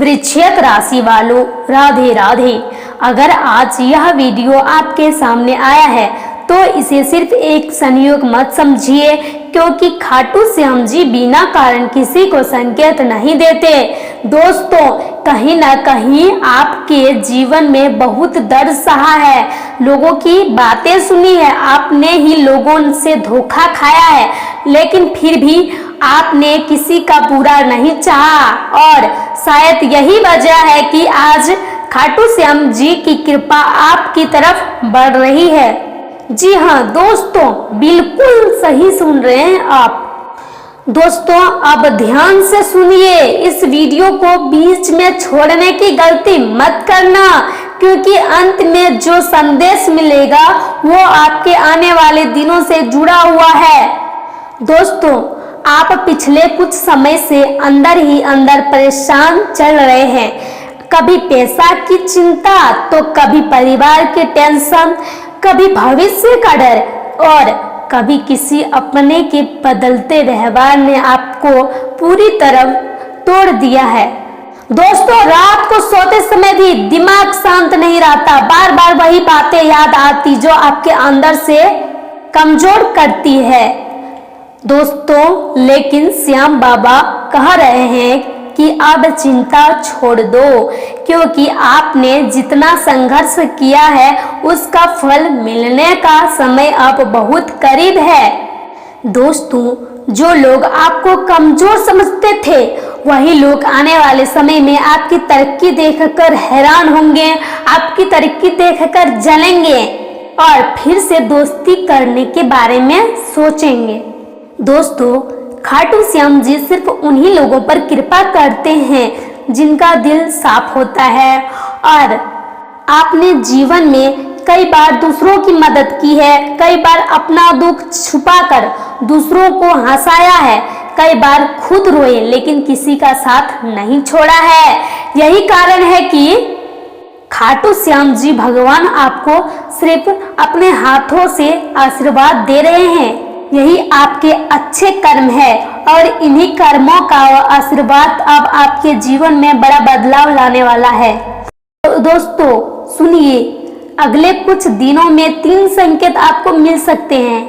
वृश्चिक राशि वालों, राधे राधे। अगर आज यह वीडियो आपके सामने आया है तो इसे सिर्फ एक संयोग मत समझिए, क्योंकि खाटू श्याम जी बिना कारण किसी को संकेत नहीं देते। दोस्तों, कहीं ना कहीं आपके जीवन में बहुत दर्द सहा है, लोगों की बातें सुनी है, आपने ही लोगों से धोखा खाया है, लेकिन फिर भी आपने किसी का बुरा नहीं चाहा और शायद यही वजह है कि आज खाटू श्याम जी की कृपा आपकी तरफ बढ़ रही है। जी हाँ दोस्तों, बिल्कुल सही सुन रहे हैं आप। दोस्तों, अब ध्यान से सुनिए, इस वीडियो को बीच में छोड़ने की गलती मत करना, क्योंकि अंत में जो संदेश मिलेगा वो आपके आने वाले दिनों से जुड़ा हुआ है। दोस्तों, आप पिछले कुछ समय से अंदर ही अंदर परेशान चल रहे हैं, कभी पैसा की चिंता तो कभी परिवार की टेंशन, कभी भविष्य का डर और कभी किसी अपने के बदलते व्यवहार ने आपको पूरी तरह तोड़ दिया है। दोस्तों, रात को सोते समय भी दिमाग शांत नहीं रहता, बार बार वही बातें याद आती जो आपके अंदर से कमजोर करती है। दोस्तों, लेकिन श्याम बाबा कह रहे हैं कि अब चिंता छोड़ दो, क्योंकि आपने जितना संघर्ष किया है उसका फल मिलने का समय अब बहुत करीब है। दोस्तों, जो लोग आपको कमजोर समझते थे वही लोग आने वाले समय में आपकी तरक्की देखकर हैरान होंगे, आपकी तरक्की देखकर जलेंगे और फिर से दोस्ती करने के बारे में सोचेंगे। दोस्तों, खाटू श्याम जी सिर्फ उन्हीं लोगों पर कृपा करते हैं जिनका दिल साफ होता है, और आपने जीवन में कई बार दूसरों की मदद की है, कई बार अपना दुख छुपाकर दूसरों को हंसाया है, कई बार खुद रोए लेकिन किसी का साथ नहीं छोड़ा है। यही कारण है कि खाटू श्याम जी भगवान आपको सिर्फ अपने हाथों से आशीर्वाद दे रहे हैं। यही आपके अच्छे कर्म है और इन्हीं कर्मों का आशीर्वाद अब आपके जीवन में बड़ा बदलाव लाने वाला है। तो दोस्तों सुनिए, अगले कुछ दिनों में 3 संकेत आपको मिल सकते हैं।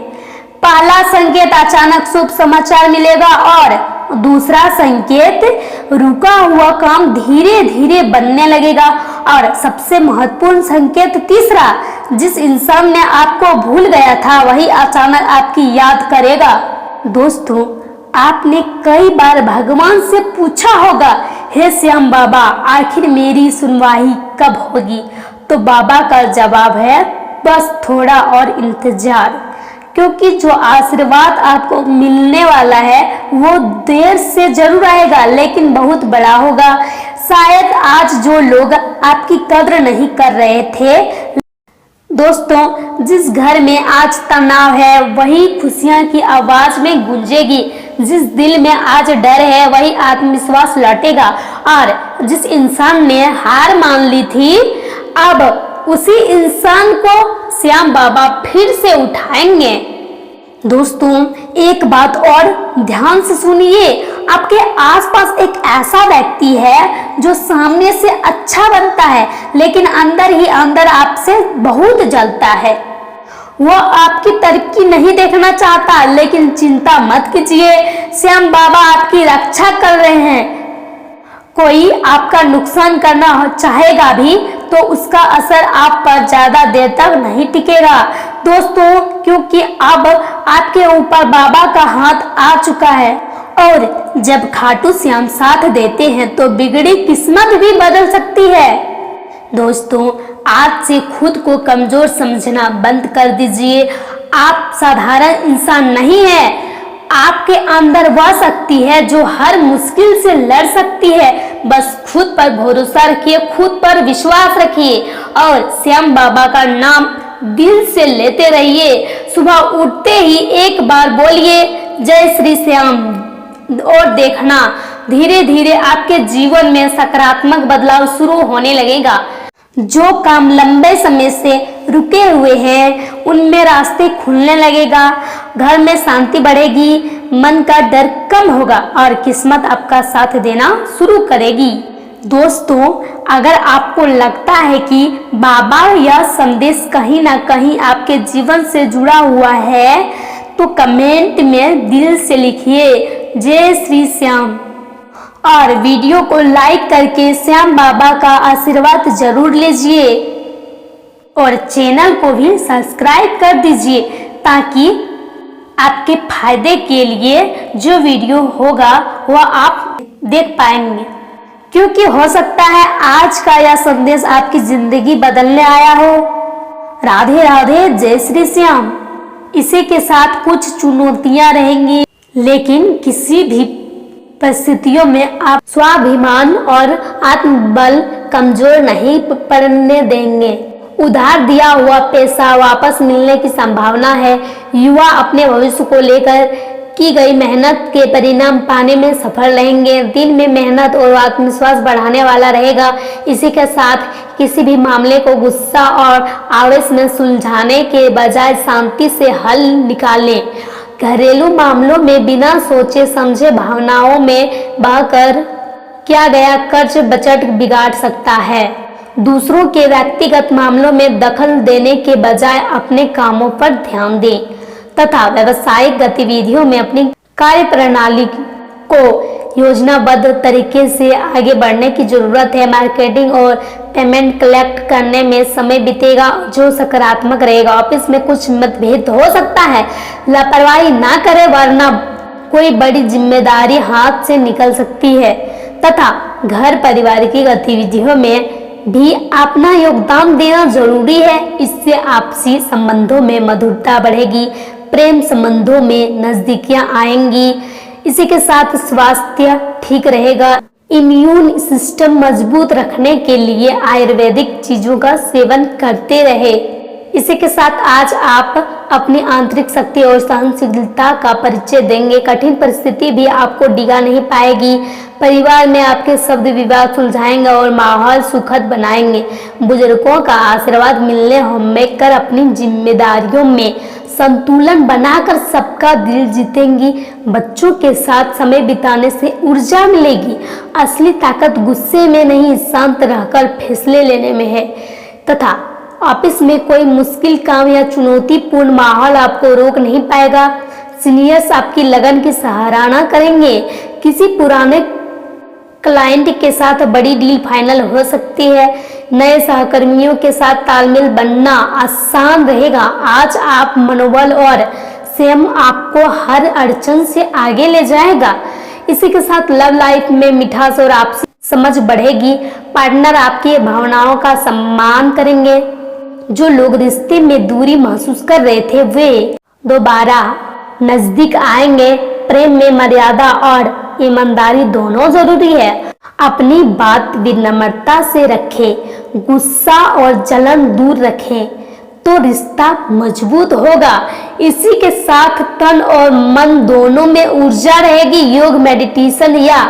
पहला संकेत अचानक शुभ समाचार मिलेगा और दूसरा संकेत रुका हुआ काम धीरे धीरे बनने लगेगा और सबसे महत्वपूर्ण संकेत तीसरा, जिस इंसान ने आपको भूल गया था वही अचानक आपकी याद करेगा। दोस्तों, आपने कई बार भगवान से पूछा होगा, हे श्याम बाबा आखिर मेरी सुनवाई कब होगी? तो बाबा का जवाब है, बस थोड़ा और इंतजार, क्योंकि जो आशीर्वाद आपको मिलने वाला है वो देर से जरूर आएगा लेकिन बहुत बड़ा होगा। शायद आज जो लोग आपकी कद्र नहीं कर रहे थे, दोस्तों जिस घर में आज तनाव है वही खुशियां की आवाज में गूंजेगी, जिस दिल में आज डर है वही आत्मविश्वास लौटेगा और जिस इंसान ने हार मान ली थी अब उसी इंसान को श्याम बाबा फिर से उठाएंगे। दोस्तों, एक बात और ध्यान से सुनिए, आपके आसपास एक ऐसा व्यक्ति है जो सामने से अच्छा बनता है लेकिन अंदर ही अंदर आपसे बहुत जलता है। वो आपकी तरक्की नहीं देखना चाहता, लेकिन चिंता मत कीजिए, श्याम बाबा आपकी रक्षा कर रहे हैं। कोई आपका नुकसान करना चाहेगा भी तो उसका असर आप पर ज्यादा देर तक नहीं टिकेगा। दोस्तों, क्योंकि अब आपके ऊपर बाबा का हाथ आ चुका है और जब खाटू श्याम साथ देते हैं तो बिगड़ी किस्मत भी बदल सकती है। दोस्तों, आज से खुद को कमजोर समझना बंद कर दीजिए। आप साधारण इंसान नहीं है, आपके अंदर वह शक्ति है जो हर मुश्किल से लड़ सकती है। बस खुद पर भरोसा रखिए, खुद पर विश्वास रखिए और श्याम बाबा का नाम दिल से लेते रहिए। सुबह उठते ही एक बार बोलिए जय श्री श्याम और देखना धीरे धीरे आपके जीवन में सकारात्मक बदलाव शुरू होने लगेगा। जो काम लंबे समय से रुके हुए हैं उनमें रास्ते खुलने लगेगा, घर में शांति बढ़ेगी, मन का डर कम होगा और किस्मत आपका साथ देना शुरू करेगी। दोस्तों, अगर आपको लगता है कि बाबा यह संदेश कहीं ना कहीं आपके जीवन से जुड़ा हुआ है तो कमेंट में दिल से लिखिए जय श्री श्याम और वीडियो को लाइक करके श्याम बाबा का आशीर्वाद जरूर लीजिए और चैनल को भी सब्सक्राइब कर दीजिए ताकि आपके फायदे के लिए जो वीडियो होगा वह आप देख पाएंगे, क्योंकि हो सकता है आज का यह संदेश आपकी जिंदगी बदलने आया हो। राधे राधे, जय श्री श्याम। इसी के साथ कुछ चुनौतियां रहेंगी, लेकिन किसी भी परिस्थितियों में आप स्वाभिमान और आत्मबल कमजोर नहीं पड़ने देंगे। उधार दिया हुआ पैसा वापस मिलने की संभावना है। युवा अपने भविष्य को लेकर की गई मेहनत के परिणाम पाने में सफल रहेंगे। दिन में मेहनत और आत्मविश्वास बढ़ाने वाला रहेगा। इसी के साथ किसी भी मामले को गुस्सा और आवेश में सुलझाने के बजाय शांति से हल निकालें। घरेलू मामलों में बिना सोचे समझे भावनाओं में बहकर किया गया कर्ज बजट बिगाड़ सकता है। दूसरों के व्यक्तिगत मामलों में दखल देने के बजाय अपने कामों पर ध्यान दें तथा व्यावसायिक गतिविधियों में अपनी कार्यप्रणाली को योजनाबद्ध तरीके से आगे बढ़ने की जरूरत है। मार्केटिंग और पेमेंट कलेक्ट करने में समय बीतेगा जो सकारात्मक रहेगा। ऑफिस में कुछ मतभेद हो सकता है, लापरवाही ना करें वरना कोई बड़ी जिम्मेदारी हाथ से निकल सकती है तथा घर परिवार की गतिविधियों में भी अपना योगदान देना जरूरी है। इससे आपसी संबंधों में मधुरता बढ़ेगी, प्रेम संबंधों में नजदीकियां आएंगी। इसी के साथ स्वास्थ्य ठीक रहेगा। इम्यून सिस्टम मजबूत रखने के लिए आयुर्वेदिक चीजों का सेवन करते रहे। इसी के साथ आज आप अपनी आंतरिक शक्ति और सहनशीलता का परिचय देंगे। कठिन परिस्थिति भी आपको डिगा नहीं पाएगी। परिवार में आपके शब्द विवाद सुलझाएंगे और माहौल सुखद बनाएंगे। बुजुर्गों का आशीर्वाद मिलने होकर अपनी जिम्मेदारियों में संतुलन बनाकर सबका दिल जीतेंगी। बच्चों के साथ समय बिताने से ऊर्जा मिलेगी। असली ताकत गुस्से में नहीं, शांत रहकर फैसले लेने में है तथा ऑफिस में कोई मुश्किल काम या चुनौतीपूर्ण माहौल आपको रोक नहीं पाएगा। सीनियर्स आपकी लगन की सराहना करेंगे। किसी पुराने क्लाइंट के साथ बड़ी डील फाइनल हो सकती है। नए सहकर्मियों के साथ तालमेल बनना आसान रहेगा। आज आप मनोबल और संयम आपको हर अड़चन से आगे ले जाएगा। इसी के साथ लव लाइफ में मिठास और आपसी समझ बढ़ेगी। पार्टनर आपकी भावनाओं का सम्मान करेंगे। जो लोग रिश्ते में दूरी महसूस कर रहे थे वे दोबारा नजदीक आएंगे। प्रेम में मर्यादा और ईमानदारी दोनों जरूरी है। अपनी बात विनम्रता से रखें। गुस्सा और जलन दूर रखें तो रिश्ता मजबूत होगा। इसी के साथ तन और मन दोनों में ऊर्जा रहेगी। योग, मेडिटेशन या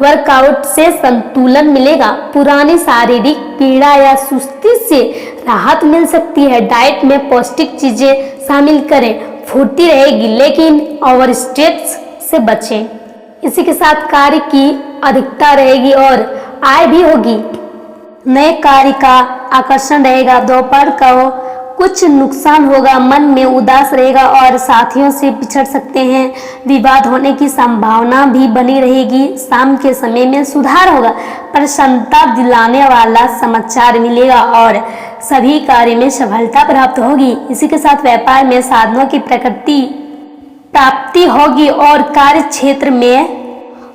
वर्कआउट से संतुलन मिलेगा। पुरानी शारीरिक पीड़ा या सुस्ती से राहत मिल सकती है। डाइट में पौष्टिक चीजें शामिल करें। फुर्ती रहेगी लेकिन ओवर स्ट्रेस से बचें। इसी के साथ कार्य की अधिकता रहेगी और आय भी होगी। नए कार्य का आकर्षण रहेगा। दोपहर को कुछ नुकसान होगा। मन में उदास रहेगा और साथियों से पिछड़ सकते हैं। विवाद होने की संभावना भी बनी रहेगी। शाम के समय में सुधार होगा। प्रसन्नता दिलाने वाला समाचार मिलेगा और सभी कार्य में सफलता प्राप्त होगी। इसी के साथ व्यापार में साधनों की प्राप्ति होगी और कार्य क्षेत्र में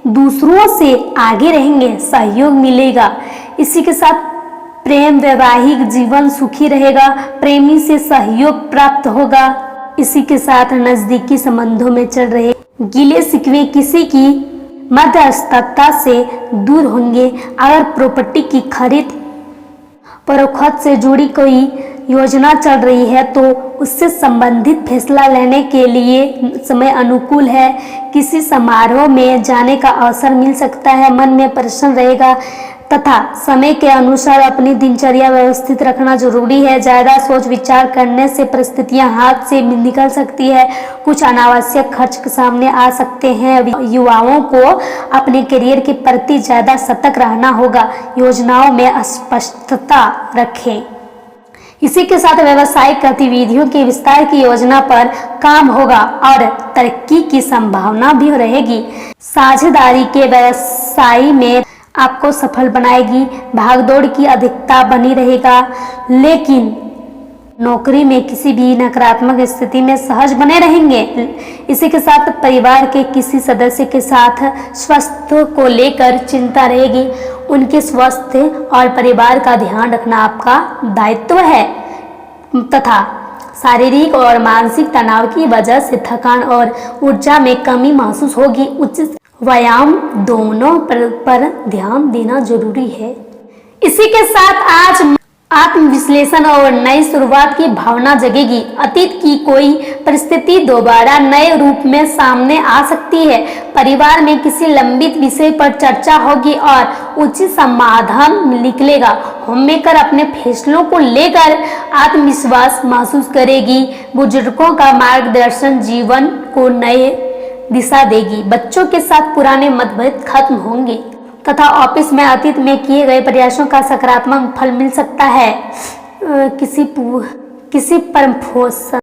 दूसरों से आगे रहेंगे। सहयोग मिलेगा। इसी के साथ प्रेम वैवाहिक जीवन सुखी रहेगा। प्रेमी से सहयोग प्राप्त होगा। इसी के साथ नजदीकी संबंधों में चल रहे गिले शिकवे किसी की मध्यस्थता से दूर होंगे। अगर प्रॉपर्टी की खरीद फरोख्त से जुड़ी कोई योजना चल रही है तो उससे संबंधित फैसला लेने के लिए समय अनुकूल है। किसी समारोह में जाने का अवसर मिल सकता है। मन में प्रसन्न रहेगा तथा समय के अनुसार अपनी दिनचर्या व्यवस्थित रखना जरूरी है। ज्यादा सोच विचार करने से परिस्थितियां हाथ से निकल सकती है, कुछ अनावश्यक खर्च सामने आ सकते हैं। युवाओं को अपने करियर के प्रति ज्यादा सतर्क रहना होगा, योजनाओं में स्पष्टता रखें। इसी के साथ व्यवसायिक गतिविधियों के विस्तार की योजना पर काम होगा और तरक्की की संभावना भी रहेगी। साझेदारी के व्यवसाय में आपको सफल बनाएगी, भागदौड़ की अधिकता बनी रहेगा, लेकिन नौकरी में किसी भी नकारात्मक स्थिति में सहज बने रहेंगे। इसी के साथ परिवार के किसी सदस्य के साथ स्वास्थ्य को लेकर चिंता रहेगी। उनके स्वास्थ्य और परिवार का ध्यान रखना आपका दायित्व है तथा शारीरिक और मानसिक तनाव की वजह से थकान और ऊर्जा में कमी महसूस होगी। उचित व्यायाम दोनों पर ध्यान देना जरूरी है। इसी के साथ आज आत्मविश्लेषण और नई शुरुआत की भावना जगेगी। अतीत की कोई परिस्थिति दोबारा नए रूप में सामने आ सकती है। परिवार में किसी लंबित विषय पर चर्चा होगी और उचित समाधान निकलेगा। होममेकर अपने फैसलों को लेकर आत्मविश्वास महसूस करेगी। बुजुर्गों का मार्गदर्शन जीवन को नए दिशा देगी। बच्चों के साथ पुराने मतभेद खत्म होंगे तथा ऑफिस में अतीत में किए गए प्रयासों का सकारात्मक फल मिल सकता है। किसी प्रमोशन